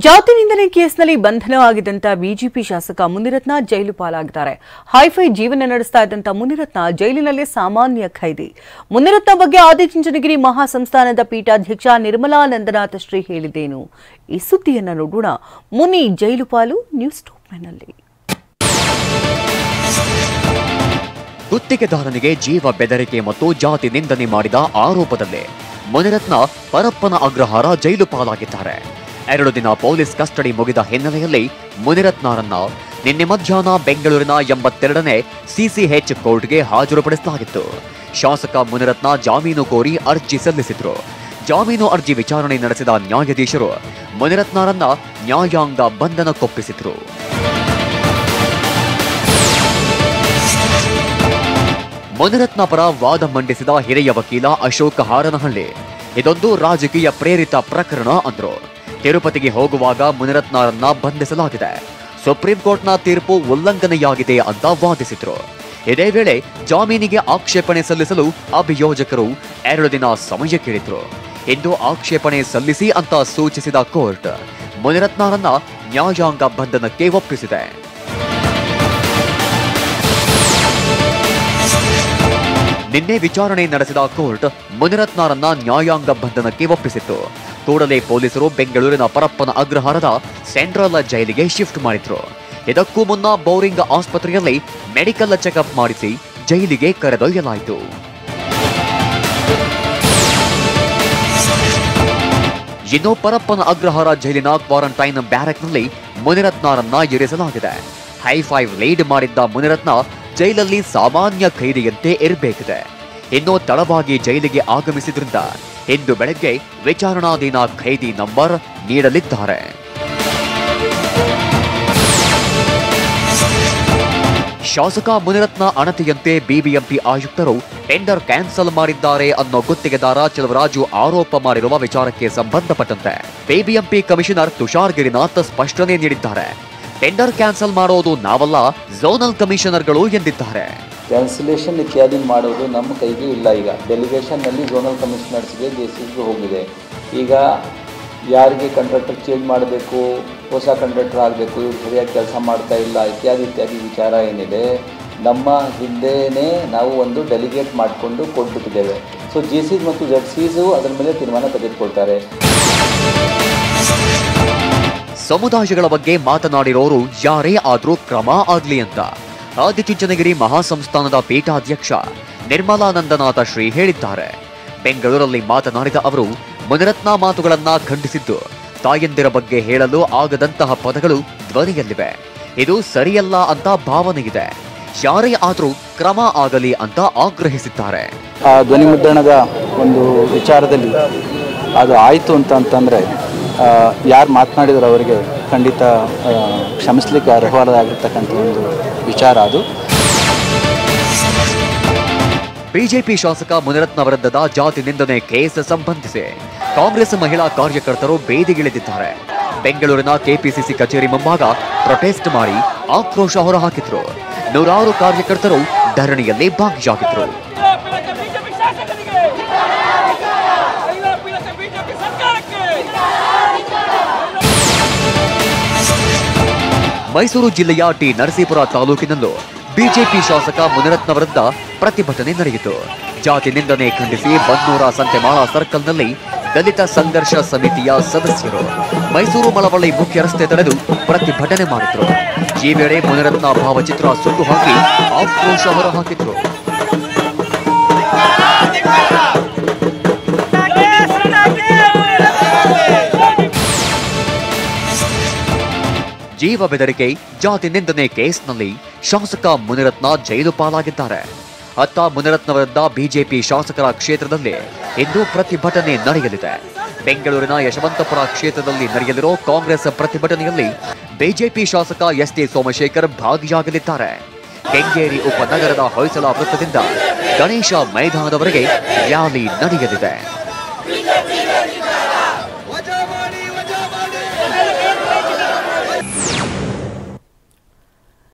ಜಾತಿ ನಿಂದನೆ ಕೇಸ್ನಲ್ಲಿ ಬಂಧನವಾಗಿದ್ದಂತ ಬಿಜೆಪಿ ಶಾಸಕ ಮುನಿರತ್ನ ಜೈಲು ಪಾಲಾಗಿದ್ದಾರೆ. ಹೈಫೈ ಜೀವನ ನಡೆಸ್ತಾ ಇದ್ದಂತ ಮುನಿರತ್ನ ಜೈಲಿನಲ್ಲಿ ಸಾಮಾನ್ಯ ಖೈದಿ. ಮುನಿರತ್ನ ಬಗ್ಗೆ ಆದಿಚುಂಚನಗಿರಿ ಮಹಾಸಂಸ್ಥಾನದ ಪೀಠಾಧ್ಯಕ್ಷ ನಿರ್ಮಲಾನಂದನಾಥ ಶ್ರೀ ಹೇಳಿದ್ದೇನು? ಈ ಸುದ್ದಿಯನ್ನ ನೋಡೋಣ. ಮುನಿ ಜೈಲು ಪಾಲು ನ್ಯೂಸ್ ಟಾಪ್ನಲ್ಲಿ. ಗುತ್ತಿಗೆದಾರನಿಗೆ ಜೀವ ಬೆದರಿಕೆ ಮತ್ತು ಜಾತಿ ನಿಂದನೆ ಮಾಡಿದ ಆರೋಪದಲ್ಲಿ ಮುನಿರತ್ನ ಪರಪ್ಪನ ಅಗ್ರಹಾರ ಜೈಲು ಪಾಲಾಗಿದ್ದಾರೆ. 2 ದಿನ ಪೊಲೀಸ್ ಕಸ್ಟಡಿ ಮುಗಿದ ಹಿನ್ನೆಲೆಯಲ್ಲಿ ಮುನಿರತ್ನರನ್ನ ನಿನ್ನೆ ಮಧ್ಯಾಹ್ನ ಬೆಂಗಳೂರಿನ 82ನೇ ಸಿಸಿಎಚ್ ಕೋರ್ಟ್ಗೆ ಹಾಜರುಪಡಿಸಲಾಗಿತ್ತು. ಶಾಸಕ ಮುನಿರತ್ನ ಜಾಮೀನು ಕೋರಿ ಅರ್ಜಿ ಸಲ್ಲಿಸಿದ್ರು. ಜಾಮೀನು ಅರ್ಜಿ ವಿಚಾರಣೆ ನಡೆಸಿದ ನ್ಯಾಯಾಧೀಶರು ಮುನಿರತ್ನರನ್ನ ನ್ಯಾಯಾಂಗ ಬಂಧನಕ್ಕೊಪ್ಪಿಸಿದ್ರು. ಮುನಿರತ್ನ ಪರ ವಾದ ಮಂಡಿಸಿದ ಹಿರಿಯ ವಕೀಲ ಅಶೋಕ ಹಾರನಹಳ್ಳಿ, ಇದೊಂದು ರಾಜಕೀಯ ಪ್ರೇರಿತ ಪ್ರಕರಣ ಅಂದ್ರು. ತಿರುಪತಿಗೆ ಹೋಗುವಾಗ ಮುನಿರತ್ನರನ್ನ ಬಂಧಿಸಲಾಗಿದೆ. ಸುಪ್ರೀಂ ಕೋರ್ಟ್ನ ತೀರ್ಪು ಉಲ್ಲಂಘನೆಯಾಗಿದೆ ಅಂತ ವಾದಿಸಿದ್ರು. ಇದೇ ವೇಳೆ ಜಾಮೀನಿಗೆ ಆಕ್ಷೇಪಣೆ ಸಲ್ಲಿಸಲು ಅಭಿಯೋಜಕರು 2 ದಿನ ಸಮಯ ಕೇಳಿದ್ರು. ಇಂದು ಆಕ್ಷೇಪಣೆ ಸಲ್ಲಿಸಿ ಅಂತ ಸೂಚಿಸಿದ ಕೋರ್ಟ್ ಮುನಿರತ್ನರನ್ನ ನ್ಯಾಯಾಂಗ ಬಂಧನಕ್ಕೆ ಒಪ್ಪಿಸಿದೆ. ನಿನ್ನೆ ವಿಚಾರಣೆ ನಡೆಸಿದ ಕೋರ್ಟ್ ಮುನಿರತ್ನರನ್ನ ನ್ಯಾಯಾಂಗ ಬಂಧನಕ್ಕೆ ಒಪ್ಪಿಸಿತ್ತು. ಕೂಡಲೇ ಪೊಲೀಸರು ಬೆಂಗಳೂರಿನ ಪರಪ್ಪನ ಅಗ್ರಹಾರದ ಸೆಂಟ್ರಲ್ ಜೈಲಿಗೆ ಶಿಫ್ಟ್ ಮಾಡಿದ್ರು. ಇದಕ್ಕೂ ಮುನ್ನ ಬೌರಿಂಗ್ ಆಸ್ಪತ್ರೆಯಲ್ಲಿ ಮೆಡಿಕಲ್ ಚೆಕ್ಅಪ್ ಮಾಡಿಸಿ ಜೈಲಿಗೆ ಕರೆದೊಯ್ಯಲಾಯಿತು. ಇನ್ನು ಪರಪ್ಪನ ಅಗ್ರಹಾರ ಜೈಲಿನ ಕ್ವಾರಂಟೈನ್ ಬ್ಯಾರಕ್ನಲ್ಲಿ ಮುನಿರತ್ನರನ್ನ ಇರಿಸಲಾಗಿದೆ. ಹೈ-ಫೈವ್ ಲೀಡ್ ಮಾಡಿದ್ದ ಮುನಿರತ್ನ ಜೈಲಲ್ಲಿ ಸಾಮಾನ್ಯ ಖೈದಿಯಂತೆ ಇರಬೇಕಿದೆ. ಇನ್ನು ತಡವಾಗಿ ಜೈಲಿಗೆ ಆಗಮಿಸಿದ್ರಿಂದ ಇಂದು ಬೆಳಗ್ಗೆ ವಿಚಾರಣಾಧೀನ ಖೈದಿ ನಂಬರ್ ನೀಡಲಿದ್ದಾರೆ. ಶಾಸಕ ಮುನಿರತ್ನ ಅಣತಿಯಂತೆ ಬಿಬಿಎಂಪಿ ಆಯುಕ್ತರು ಟೆಂಡರ್ ಕ್ಯಾನ್ಸಲ್ ಮಾಡಿದ್ದಾರೆ ಅನ್ನೋ ಗುತ್ತಿಗೆದಾರ ಚೆಲುವರಾಜು ಆರೋಪ ಮಾಡಿರುವ ವಿಚಾರಕ್ಕೆ ಸಂಬಂಧಪಟ್ಟಂತೆ ಬಿಬಿಎಂಪಿ ಕಮಿಷನರ್ ತುಷಾರ್ ಗಿರಿನಾಥ್ ಸ್ಪಷ್ಟನೆ ನೀಡಿದ್ದಾರೆ. ಟೆಂಡರ್ ಕ್ಯಾನ್ಸಲ್ ಮಾಡೋದು ನಾವಲ್ಲ, ಝೋನಲ್ ಕಮಿಷನರ್ಗಳು ಎಂದಿದ್ದಾರೆ. ಕ್ಯಾನ್ಸಲೇಷನ್ ಇತ್ಯಾದಿ ಮಾಡೋದು ನಮ್ಮ ಕೈಗೆ ಇಲ್ಲ. ಈಗ ಡೆಲಿಗೇಷನ್ನಲ್ಲಿ ಝೋನಲ್ ಕಮಿಷನರ್ಸ್ಗೆ ಜೆಸಿಗೆ ಹೋಗಿದೆ. ಈಗ ಯಾರಿಗೆ ಕಾಂಟ್ರಾಕ್ಟರ್ ಚೇಂಜ್ ಮಾಡಬೇಕು, ಹೊಸ ಕಾಂಟ್ರಾಕ್ಟರ್ ಆಗಬೇಕು, ಇವ್ರು ಸರಿಯಾಗಿ ಕೆಲಸ ಮಾಡ್ತಾ ಇಲ್ಲ ಇತ್ಯಾದಿ ವಿಚಾರ ಏನಿದೆ ನಮ್ಮ ಹಿಂದೆಯೇ ನಾವು ಒಂದು ಡೆಲಿಗೇಟ್ ಮಾಡಿಕೊಂಡು ಕೊಟ್ಬಿಟ್ಟಿದ್ದೇವೆ. ಸೊ ಜೆಸಿಸ್ ಮತ್ತು ZCs ಅದರ ಮೇಲೆ ತೀರ್ಮಾನ ತೆಗೆದುಕೊಳ್ತಾರೆ. ಸಮುದಾಯಗಳ ಬಗ್ಗೆ ಮಾತನಾಡಿರೋರು ಯಾರೇ ಆದ್ರೂ ಕ್ರಮ ಆಗ್ಲಿ ಅಂತ ಆದಿಚುಂಚನಗಿರಿ ಮಹಾಸಂಸ್ಥಾನದ ಪೀಠಾಧ್ಯಕ್ಷ ನಿರ್ಮಲಾನಂದನಾಥ ಶ್ರೀ ಹೇಳಿದ್ದಾರೆ. ಬೆಂಗಳೂರಲ್ಲಿ ಮಾತನಾಡಿದ ಅವರು ಮುನಿರತ್ನ ಮಾತುಗಳನ್ನ ಖಂಡಿಸಿದ್ದು, ತಾಯಂದಿರ ಬಗ್ಗೆ ಹೇಳಲು ಆಗದಂತಹ ಪದಗಳು ಧ್ವನಿಯಲ್ಲಿವೆ. ಇದು ಸರಿಯಲ್ಲ ಅಂತ ಭಾವನೆಯಿದೆ. ಯಾರೇ ಆದ್ರೂ ಕ್ರಮ ಆಗಲಿ ಅಂತ ಆಗ್ರಹಿಸಿದ್ದಾರೆ. ಧ್ವನಿ ಮುದ್ರಣದ ಒಂದು ವಿಚಾರದಲ್ಲಿ ಅದು ಆಯಿತು ಅಂತಂದರೆ ಯಾರು ಮಾತನಾಡಿದ್ರು ಅವರಿಗೆ ಖಂಡಿತ ಕ್ಷಮಿಸ್ಲಿಕ್ಕೆ ಅರ್ಹವಾಗಿರ್ತಕ್ಕಂಥ ಒಂದು ವಿಚಾರ ಅದು. ಬಿಜೆಪಿ ಶಾಸಕ ಮುನಿರತ್ನ ವಿರುದ್ಧದ ಜಾತಿ ನಿಂದನೆ ಕೇಸ್ ಸಂಬಂಧಿಸಿ ಕಾಂಗ್ರೆಸ್ ಮಹಿಳಾ ಕಾರ್ಯಕರ್ತರು ಬೇದಿಗಿಳಿದಿದ್ದಾರೆ. ಬೆಂಗಳೂರಿನ ಕೆಪಿಸಿಸಿ ಕಚೇರಿ ಮುಂಭಾಗ ಪ್ರೊಟೆಸ್ಟ್ ಮಾಡಿ ಆಕ್ರೋಶ ಹೊರಹಾಕಿದ್ರು. 100 ಕಾರ್ಯಕರ್ತರು ಧರಣಿಯಲ್ಲಿ ಭಾಗಿಯಾಗಿದ್ರು. ಮೈಸೂರು ಜಿಲ್ಲೆಯ ಟಿ ನರಸೀಪುರ ತಾಲೂಕಿನಲ್ಲೂ ಬಿಜೆಪಿ ಶಾಸಕ ಮುನಿರತ್ನ ವಿರುದ್ಧ ಪ್ರತಿಭಟನೆ ನಡೆಯಿತು. ಜಾತಿ ನಿಂದನೆ ಖಂಡಿಸಿ ಬನ್ನೂರ ಸಂತೆಮಾಳ ಸರ್ಕಲ್ನಲ್ಲಿ ದಲಿತ ಸಂಘರ್ಷ ಸಮಿತಿಯ ಸದಸ್ಯರು ಮೈಸೂರು ಮಳವಳ್ಳಿ ಮುಖ್ಯ ರಸ್ತೆ ತಡೆದು ಪ್ರತಿಭಟನೆ ಮಾಡಿದ್ರು. ಈ ವೇಳೆ ಮುನಿರತ್ನ ಭಾವಚಿತ್ರ ಸುಟ್ಟು ಹಾಕಿ ಆಕ್ರೋಶ ಹೊರಹಾಕಿದ್ರು. ಜೀವ ಬೆದರಿಕೆ ಜಾತಿ ನಿಂದನೆ ಕೇಸ್ನಲ್ಲಿ ಶಾಸಕ ಮುನಿರತ್ನ ಜೈಲು ಪಾಲಾಗಿದ್ದಾರೆ. ಅತ್ತ ಮುನಿರತ್ನ ವಿರುದ್ಧ ಬಿಜೆಪಿ ಶಾಸಕರ ಕ್ಷೇತ್ರದಲ್ಲಿ ಇಂದು ಪ್ರತಿಭಟನೆ ನಡೆಯಲಿದೆ. ಬೆಂಗಳೂರಿನ ಯಶವಂತಪುರ ಕ್ಷೇತ್ರದಲ್ಲಿ ನಡೆಯಲಿರೋ ಕಾಂಗ್ರೆಸ್ ಪ್ರತಿಭಟನೆಯಲ್ಲಿ ಬಿಜೆಪಿ ಶಾಸಕ ಎಸ್ ಟಿ ಸೋಮಶೇಖರ್ ಭಾಗಿಯಾಗಲಿದ್ದಾರೆ. ಕೆಂಗೇರಿ ಉಪನಗರದ ಹೊಯ್ಸಳ ವೃತ್ತದಿಂದ ಗಣೇಶ ಮೈದಾನದವರೆಗೆ ರ್ಯಾಲಿ ನಡೆಯಲಿದೆ.